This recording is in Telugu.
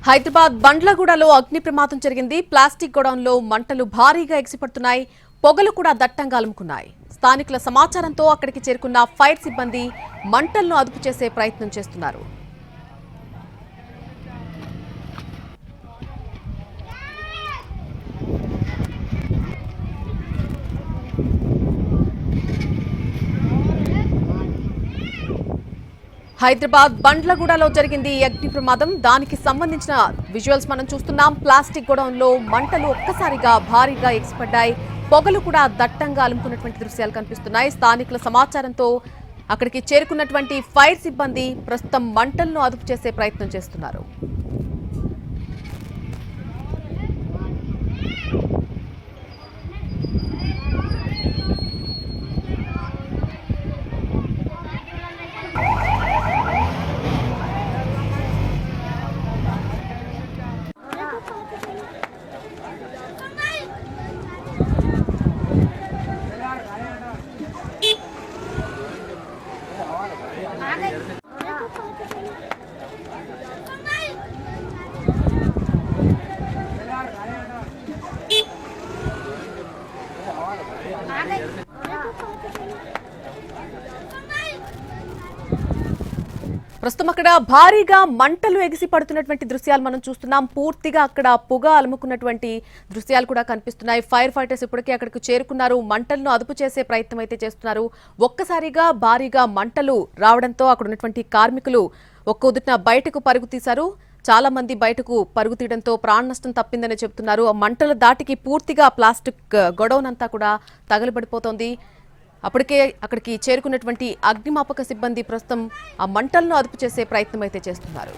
హైదరాబాద్ బండ్లగూడలో అగ్ని ప్రమాదం జరిగింది. ప్లాస్టిక్ గోడౌన్లో మంటలు భారీగా ఎగిసిపడుతున్నాయి. పొగలు కూడా దట్టంగా అలుముకున్నాయి. స్థానికుల సమాచారంతో అక్కడికి చేరుకున్న ఫైర్ సిబ్బంది మంటలను అదుపు చేసే ప్రయత్నం చేస్తున్నారు. హైదరాబాద్ బండ్లగూడలో జరిగింది ఈ అగ్ని ప్రమాదం. దానికి సంబంధించిన విజువల్స్ మనం చూస్తున్నాం. ప్లాస్టిక్ గోడౌన్లో మంటలు ఒక్కసారిగా భారీగా ఎగిసిపడ్డాయి. పొగలు కూడా దట్టంగా అలుముకున్నటువంటి దృశ్యాలు కనిపిస్తున్నాయి. స్థానికుల సమాచారంతో అక్కడికి చేరుకున్నటువంటి ఫైర్ సిబ్బంది ప్రస్తుతం మంటలను అదుపు చేసే ప్రయత్నం చేస్తున్నారు. ప్రస్తుతం అక్కడ భారీగా మంటలు ఎగిసి పడుతున్నటువంటి దృశ్యాలు మనం చూస్తున్నాం. పూర్తిగా అక్కడ పొగ అలుముకున్నటువంటి దృశ్యాలు కూడా కనిపిస్తున్నాయి. ఫైర్ ఫైటర్స్ ఇప్పటికే అక్కడికి చేరుకున్నారు. మంటలను అదుపు చేసే ప్రయత్నం అయితే చేస్తున్నారు. ఒక్కసారిగా భారీగా మంటలు రావడంతో అక్కడ ఉన్నటువంటి కార్మికులు ఒక్క ఉదుటిన బయటకు పరుగు తీశారు. చాలా మంది బయటకు పరుగు తీయడంతో ప్రాణ నష్టం తప్పిందని చెబుతున్నారు. ఆ మంటల దాటికి పూర్తిగా ప్లాస్టిక్ గొడౌన్ అంతా కూడా తగలబడిపోతోంది. అప్పటికే అక్కడికి చేరుకున్నటువంటి అగ్నిమాపక సిబ్బంది ప్రస్తుతం ఆ మంటలను అదుపు చేసే ప్రయత్నం అయితే చేస్తున్నారు.